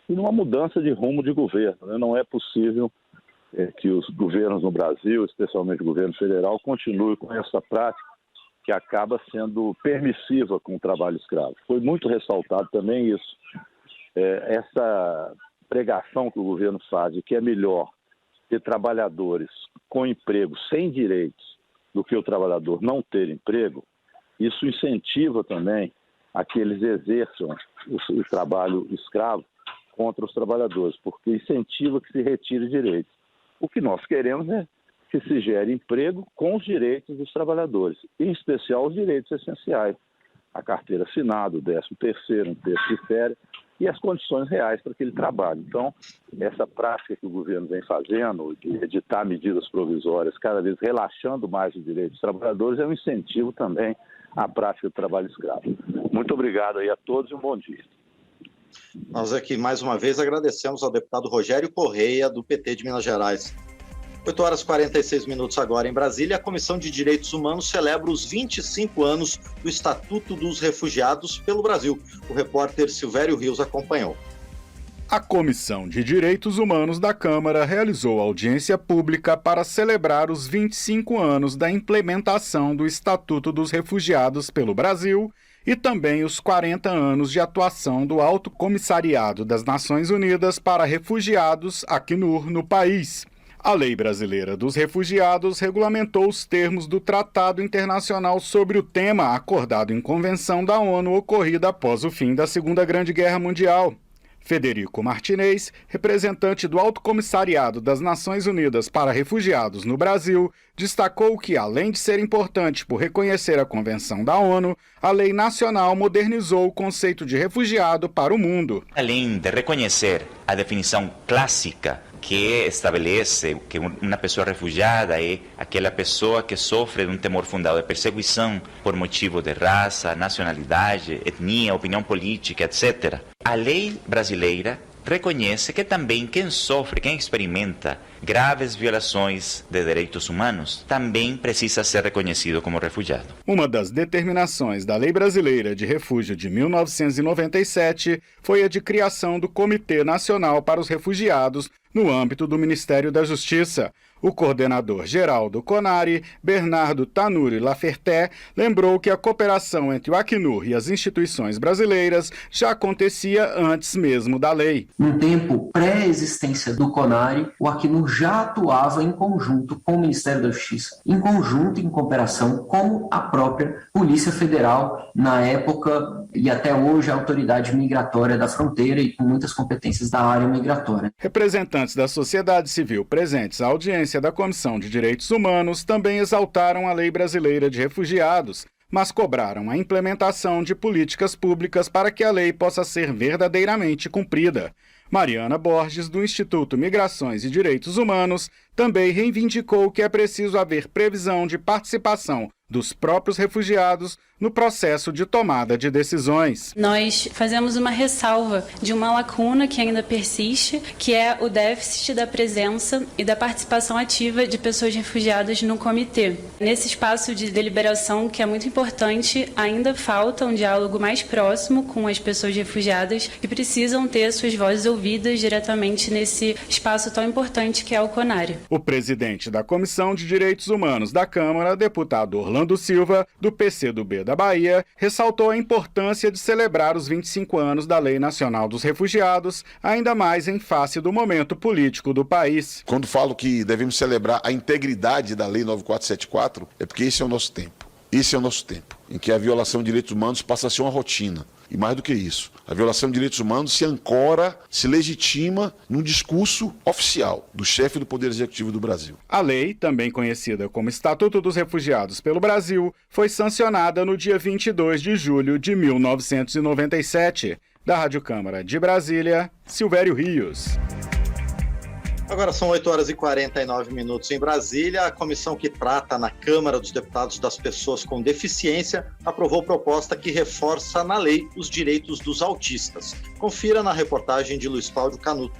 e numa mudança de rumo de governo, né? Não é possível que os governos no Brasil, especialmente o governo federal, continuem com essa prática que acaba sendo permissiva com o trabalho escravo. Foi muito ressaltado também isso. Essa pregação que o governo faz de que é melhor ter trabalhadores com emprego sem direitos do que o trabalhador não ter emprego, isso incentiva também a que eles exerçam o trabalho escravo contra os trabalhadores, porque incentiva que se retire direitos. O que nós queremos é que se gere emprego com os direitos dos trabalhadores, em especial os direitos essenciais, a carteira assinada, o 13º, um terço de férias e as condições reais para aquele trabalho. Então, essa prática que o governo vem fazendo, de editar medidas provisórias, cada vez relaxando mais os direitos dos trabalhadores, é um incentivo também à prática do trabalho escravo. Muito obrigado aí a todos e um bom dia. Nós aqui, mais uma vez, agradecemos ao deputado Rogério Correia, do PT de Minas Gerais. 8h46 agora em Brasília. A Comissão de Direitos Humanos celebra os 25 anos do Estatuto dos Refugiados pelo Brasil. O repórter Silvério Rios acompanhou. A Comissão de Direitos Humanos da Câmara realizou audiência pública para celebrar os 25 anos da implementação do Estatuto dos Refugiados pelo Brasil e também os 40 anos de atuação do Alto Comissariado das Nações Unidas para Refugiados, Acnur, no país. A Lei Brasileira dos Refugiados regulamentou os termos do Tratado Internacional sobre o tema acordado em convenção da ONU ocorrida após o fim da Segunda Grande Guerra Mundial. Federico Martinez, representante do Alto Comissariado das Nações Unidas para Refugiados no Brasil, destacou que, além de ser importante por reconhecer a Convenção da ONU, a lei nacional modernizou o conceito de refugiado para o mundo. Além de reconhecer a definição clássica que estabelece que uma pessoa refugiada é aquela pessoa que sofre de um temor fundado de perseguição por motivo de raça, nacionalidade, etnia, opinião política, etc. A lei brasileira reconhece que também quem sofre, quem experimenta graves violações de direitos humanos, também precisa ser reconhecido como refugiado. Uma das determinações da Lei Brasileira de Refúgio de 1997 foi a de criação do Comitê Nacional para os Refugiados no âmbito do Ministério da Justiça. O coordenador-geral do CONARE, Bernardo Tanuri Laferté, lembrou que a cooperação entre o Acnur e as instituições brasileiras já acontecia antes mesmo da lei. No tempo pré-existência do CONARE, o Acnur já atuava em conjunto com o Ministério da Justiça, em conjunto, em cooperação com a própria Polícia Federal, na época e até hoje a Autoridade Migratória da Fronteira e com muitas competências da área migratória. Representantes da sociedade civil presentes à audiência da Comissão de Direitos Humanos também exaltaram a Lei Brasileira de Refugiados, mas cobraram a implementação de políticas públicas para que a lei possa ser verdadeiramente cumprida. Mariana Borges, do Instituto Migrações e Direitos Humanos, também reivindicou que é preciso haver previsão de participação dos próprios refugiados no processo de tomada de decisões. Nós fazemos uma ressalva de uma lacuna que ainda persiste, que é o déficit da presença e da participação ativa de pessoas refugiadas no comitê. Nesse espaço de deliberação, que é muito importante, ainda falta um diálogo mais próximo com as pessoas refugiadas que precisam ter suas vozes ouvidas diretamente nesse espaço tão importante que é o CONARE. O presidente da Comissão de Direitos Humanos da Câmara, deputado Orlando Silva, do PCdoB da Bahia, ressaltou a importância de celebrar os 25 anos da Lei Nacional dos Refugiados, ainda mais em face do momento político do país. Quando falo que devemos celebrar a integridade da Lei 9474, é porque esse é o nosso tempo. Esse é o nosso tempo, em que a violação de direitos humanos passa a ser uma rotina. E mais do que isso, a violação de direitos humanos se ancora, se legitima num discurso oficial do chefe do Poder Executivo do Brasil. A lei, também conhecida como Estatuto dos Refugiados pelo Brasil, foi sancionada no dia 22 de julho de 1997. Da Rádio Câmara de Brasília, Silvério Rios. Agora são 8h49 em Brasília. A comissão que trata na Câmara dos Deputados das pessoas com deficiência aprovou proposta que reforça na lei os direitos dos autistas. Confira na reportagem de Luiz Cláudio Canuto.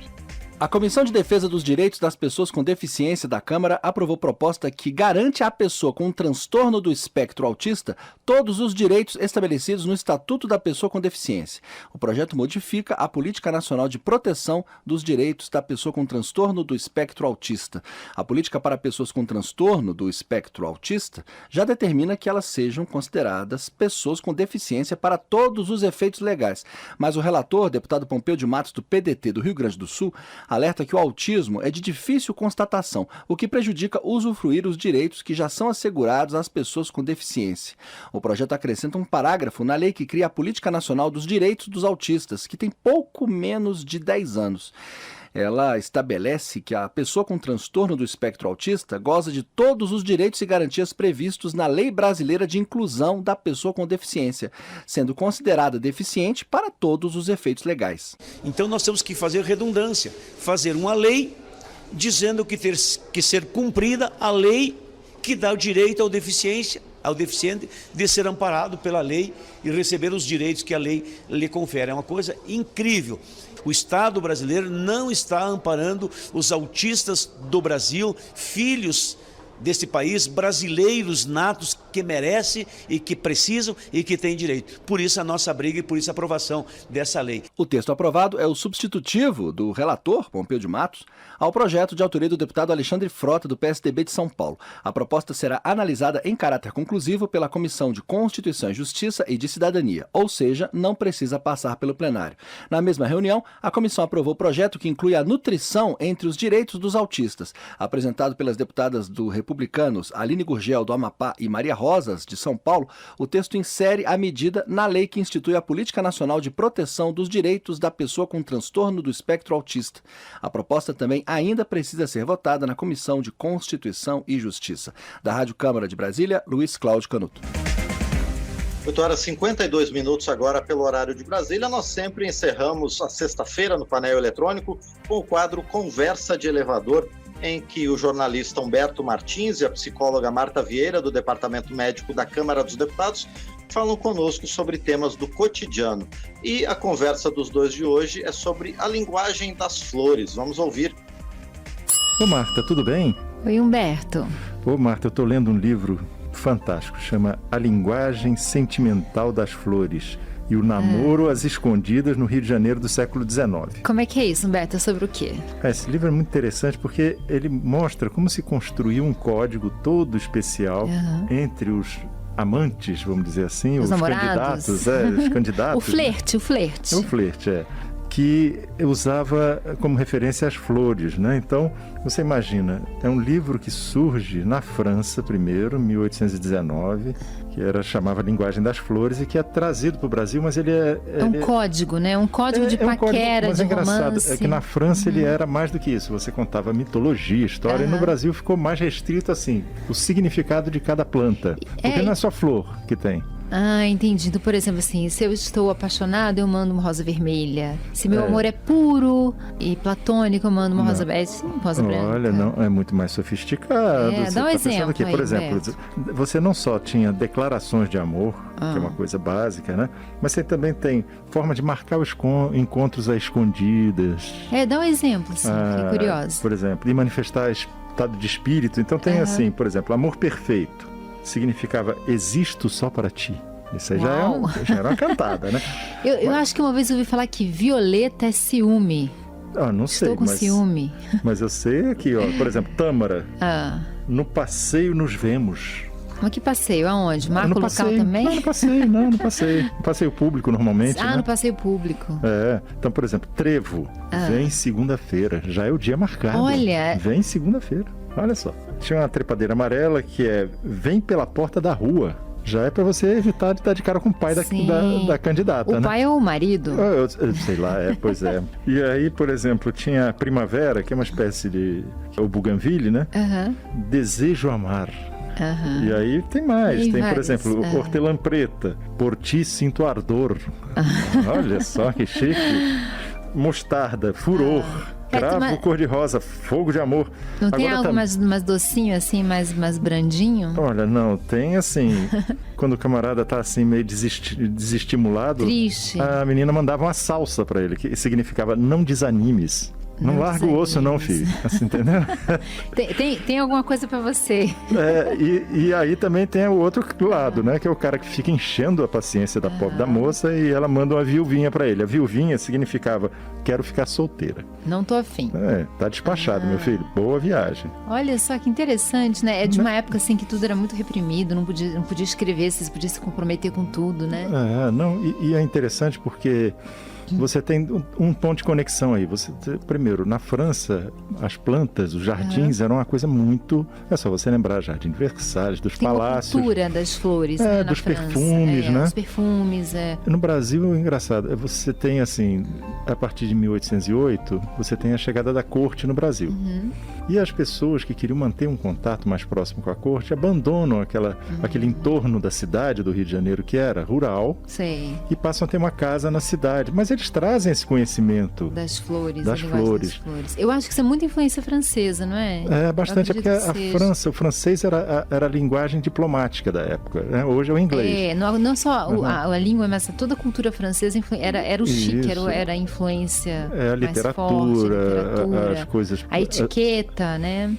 A Comissão de Defesa dos Direitos das Pessoas com Deficiência da Câmara aprovou proposta que garante à pessoa com um transtorno do espectro autista todos os direitos estabelecidos no Estatuto da Pessoa com Deficiência. O projeto modifica a Política Nacional de Proteção dos Direitos da Pessoa com Transtorno do Espectro Autista. A política para pessoas com transtorno do espectro autista já determina que elas sejam consideradas pessoas com deficiência para todos os efeitos legais. Mas o relator, deputado Pompeu de Matos, do PDT do Rio Grande do Sul, alerta que o autismo é de difícil constatação, o que prejudica usufruir os direitos que já são assegurados às pessoas com deficiência. O projeto acrescenta um parágrafo na lei que cria a Política Nacional dos Direitos dos Autistas, que tem pouco menos de 10 anos. Ela estabelece que a pessoa com transtorno do espectro autista goza de todos os direitos e garantias previstos na Lei Brasileira de Inclusão da Pessoa com Deficiência, sendo considerada deficiente para todos os efeitos legais. Então nós temos que fazer redundância, fazer uma lei dizendo que tem que ser cumprida a lei que dá o direito ao deficiente de ser amparado pela lei e receber os direitos que a lei lhe confere. É uma coisa incrível. O Estado brasileiro não está amparando os autistas do Brasil, filhos desse país, brasileiros natos que merecem e que precisam e que têm direito. Por isso a nossa briga e por isso a aprovação dessa lei. O texto aprovado é o substitutivo do relator, Pompeu de Matos, ao projeto de autoria do deputado Alexandre Frota, do PSDB de São Paulo. A proposta será analisada em caráter conclusivo pela Comissão de Constituição e Justiça e de Cidadania, ou seja, não precisa passar pelo plenário. Na mesma reunião, a comissão aprovou o projeto que inclui a nutrição entre os direitos dos autistas, apresentado pelas deputadas do Republicanos Aline Gurgel, do Amapá, e Maria Rosas, de São Paulo. O texto insere a medida na lei que institui a Política Nacional de Proteção dos Direitos da Pessoa com Transtorno do Espectro Autista. A proposta também ainda precisa ser votada na Comissão de Constituição e Justiça. Da Rádio Câmara de Brasília, Luiz Cláudio Canuto. 8h52 agora pelo horário de Brasília. Nós sempre encerramos a sexta-feira no painel eletrônico com o quadro Conversa de Elevador, em que o jornalista Humberto Martins e a psicóloga Marta Vieira, do Departamento Médico da Câmara dos Deputados, falam conosco sobre temas do cotidiano. E a conversa dos dois de hoje é sobre a linguagem das flores. Vamos ouvir. Ô Marta, tudo bem? Oi, Humberto. Ô Marta, eu estou lendo um livro fantástico, chama A Linguagem Sentimental das Flores e o Namoro às Escondidas no Rio de Janeiro do século XIX. Como é que é isso, Humberto? É sobre o quê? Esse livro é muito interessante porque ele mostra como se construiu um código todo especial entre os amantes, vamos dizer assim, os namorados. Candidatos, os candidatos. O flerte. O flerte, que usava como referência as flores, né? Então, você imagina, é um livro que surge na França primeiro, 1819, que chamava Linguagem das Flores e que é trazido para o Brasil, mas ele é um código, né? Um código de paquera, mas de é engraçado, romance. é que na França ele era mais do que isso. Você contava mitologia, história, e no Brasil ficou mais restrito assim, o significado de cada planta. Porque não é só flor que tem. Ah, entendi. Então, por exemplo, assim, se eu estou apaixonado, eu mando uma rosa vermelha. Se meu amor é puro e platônico, eu mando uma rosa branca. Olha, não, é muito mais sofisticado. Dá um exemplo aqui. aí, por exemplo, você não só tinha declarações de amor, que é uma coisa básica, né? Mas você também tem forma de marcar os encontros a escondidas. Dá um exemplo, sim, fiquei curiosa. Por exemplo, e manifestar estado de espírito. Então tem assim, por exemplo, amor perfeito. Significava existo só para ti. Isso aí já era uma cantada, né? Eu acho que uma vez eu ouvi falar que violeta é ciúme. Não sei. Estou com ciúme. Mas eu sei aqui, ó, por exemplo, Tâmara. No passeio nos vemos. Mas que passeio? Aonde? Marco local também? Não, no passeio. No passeio público, normalmente. No passeio público. Então, por exemplo, trevo. Vem segunda-feira. Já é o dia marcado. Olha. Vem segunda-feira. Olha só. Tinha uma trepadeira amarela que vem pela porta da rua. Já é para você evitar de estar de cara com o pai da candidata, o pai é o marido? Eu sei lá, pois é. E aí, por exemplo, tinha a primavera, que é uma espécie de... o bougainville, né? Desejo amar. E aí tem mais. Tem, por exemplo, hortelã preta. Por ti sinto ardor. Olha só que chique. Mostarda, furor. Cravo cor-de-rosa, fogo de amor. Não tem algo mais docinho, assim, mais brandinho? Olha, não, tem assim, quando o camarada tá assim meio desestimulado, triste, a menina mandava uma salsa pra ele, que significava não desanimes. Não larga o osso não, filho. Assim, entendeu? Tem alguma coisa para você. E aí também tem o outro lado, né? Que é o cara que fica enchendo a paciência da pobre da moça e ela manda uma viuvinha para ele. A viuvinha significava, quero ficar solteira. Não tô afim. Tá despachado, meu filho. Boa viagem. Olha só que interessante, né? É de uma época assim que tudo era muito reprimido, não podia escrever, você podia se comprometer com tudo, né? E é interessante porque você tem um ponto de conexão aí. Primeiro, na França, as plantas, os jardins eram uma coisa muito... É só você lembrar, Jardim de Versalhes, dos palácios. Tem a cultura das flores, né, dos na França. Perfumes, né? Os perfumes, No Brasil, é engraçado. Você tem, assim, a partir de 1808, você tem a chegada da corte no Brasil. E as pessoas que queriam manter um contato mais próximo com a corte abandonam aquele entorno da cidade do Rio de Janeiro, que era rural, e passam a ter uma casa na cidade. Mas eles trazem esse conhecimento das flores. Das flores. Eu acho que isso é muita influência francesa, não é? Bastante, porque o francês era a linguagem diplomática da época, né? Hoje é o inglês. Não só a língua, mas toda a cultura francesa era o chique, era a influência a literatura, as coisas... A etiqueta, né?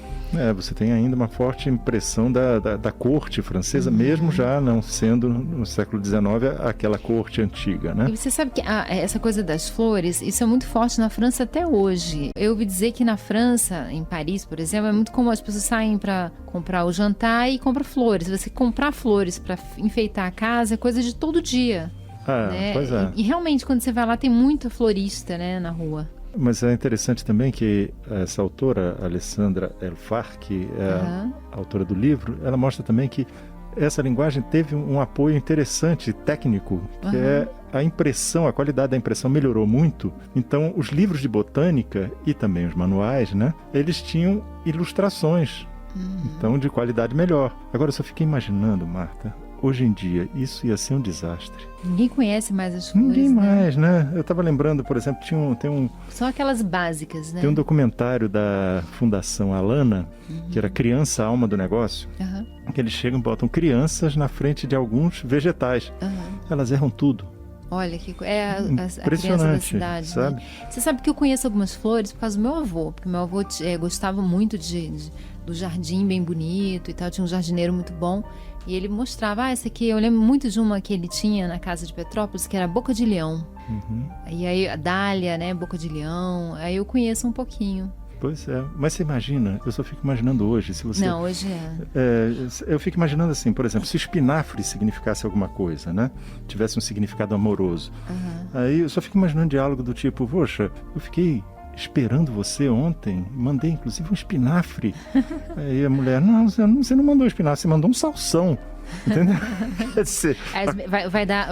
Você tem ainda uma forte impressão da corte francesa, mesmo já não sendo no século XIX aquela corte antiga, né? E você sabe que essa coisa das flores, isso é muito forte na França até hoje. Eu ouvi dizer que na França, em Paris, por exemplo, é muito comum as pessoas saem para comprar o jantar e compram flores. Você comprar flores para enfeitar a casa é coisa de todo dia. Né? Pois é. E realmente, quando você vai lá, tem muita florista, né, na rua. Mas é interessante também que essa autora, Alessandra Elfar, que é a autora do livro, ela mostra também que essa linguagem teve um apoio interessante, técnico, que é a impressão, a qualidade da impressão melhorou muito. Então, os livros de botânica e também os manuais, né, eles tinham ilustrações, então de qualidade melhor. Agora, eu só fiquei imaginando, Marta, hoje em dia, isso ia ser um desastre. Ninguém conhece mais as flores, Ninguém mais, né? Eu estava lembrando, por exemplo, tem um... São aquelas básicas, né? Tem um documentário da Fundação Alana, que era Criança, Alma do Negócio, que eles chegam e botam crianças na frente de alguns vegetais. Elas erram tudo. Olha, que a criança da cidade, sabe? Né? Você sabe que eu conheço algumas flores por causa do meu avô, porque meu avô gostava muito do jardim bem bonito e tal, tinha um jardineiro muito bom. E ele mostrava, essa aqui, eu lembro muito de uma que ele tinha na casa de Petrópolis, que era Boca de Leão. E aí a dália, né, Boca de Leão, aí eu conheço um pouquinho. Pois é, mas você imagina, eu só fico imaginando hoje, se você... Não, hoje eu fico imaginando assim, por exemplo, se espinafre significasse alguma coisa, né? Tivesse um significado amoroso. Aí eu só fico imaginando um diálogo do tipo, poxa, eu fiquei esperando você ontem, mandei inclusive um espinafre. Aí a mulher, não, você não mandou espinafre, você mandou um salsão. Entendeu?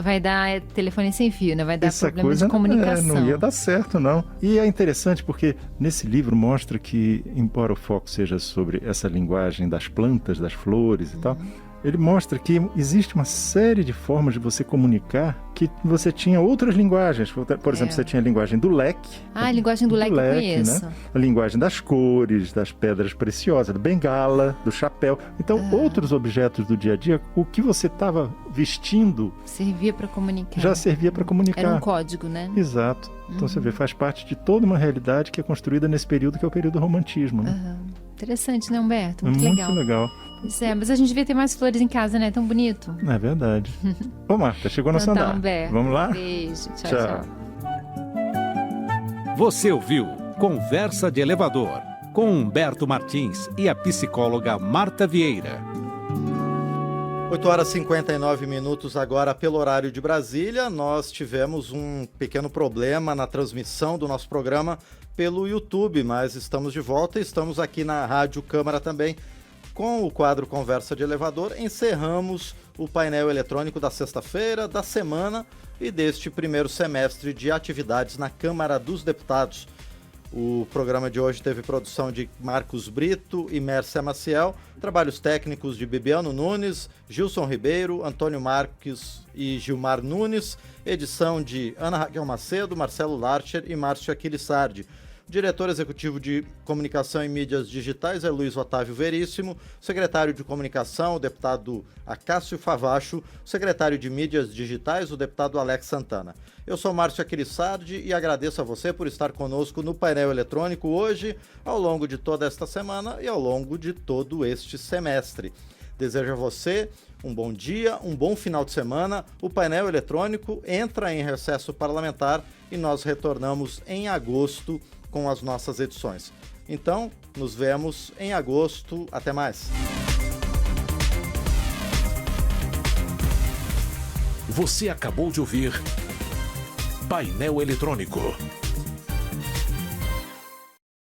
Vai dar telefone sem fio, né? Vai dar problema de comunicação. Não ia dar certo, não. E é interessante porque nesse livro mostra que, embora o foco seja sobre essa linguagem das plantas, das flores e tal, ele mostra que existe uma série de formas de você comunicar que você tinha outras linguagens. Por exemplo, você tinha a linguagem do leque. A linguagem do leque eu conheço. Né? A linguagem das cores, das pedras preciosas, do bengala, do chapéu. Então, outros objetos do dia a dia, o que você estava vestindo... Servia para comunicar. Já servia para comunicar. Era um código, né? Exato. Então, você vê, faz parte de toda uma realidade que é construída nesse período, que é o período do romantismo. Né? Interessante, né, Humberto? Muito legal. Isso mas a gente devia ter mais flores em casa, né? Tão bonito. É verdade. Ô, Marta, chegou nosso andar. Humberto. Vamos lá? Beijo. Tchau. Você ouviu Conversa de Elevador, com Humberto Martins e a psicóloga Marta Vieira. 8h59 agora pelo horário de Brasília. Nós tivemos um pequeno problema na transmissão do nosso programa pelo YouTube, mas estamos de volta e estamos aqui na Rádio Câmara também com o quadro Conversa de Elevador. Encerramos o painel eletrônico da sexta-feira, da semana e deste primeiro semestre de atividades na Câmara dos Deputados. O programa de hoje teve produção de Marcos Brito e Mércia Maciel, trabalhos técnicos de Bibiano Nunes, Gilson Ribeiro, Antônio Marques e Gilmar Nunes, edição de Ana Raquel Macedo, Marcelo Larcher e Márcio Aquilissardi. Diretor Executivo de Comunicação e Mídias Digitais é Luiz Otávio Veríssimo. Secretário de Comunicação, o deputado Acácio Favacho. Secretário de Mídias Digitais, o deputado Alex Santana. Eu sou Márcio Aquilissardi e agradeço a você por estar conosco no painel eletrônico hoje, ao longo de toda esta semana e ao longo de todo este semestre. Desejo a você um bom dia, um bom final de semana. O painel eletrônico entra em recesso parlamentar e nós retornamos em agosto com as nossas edições. Então, nos vemos em agosto. Até mais. Você acabou de ouvir Painel Eletrônico.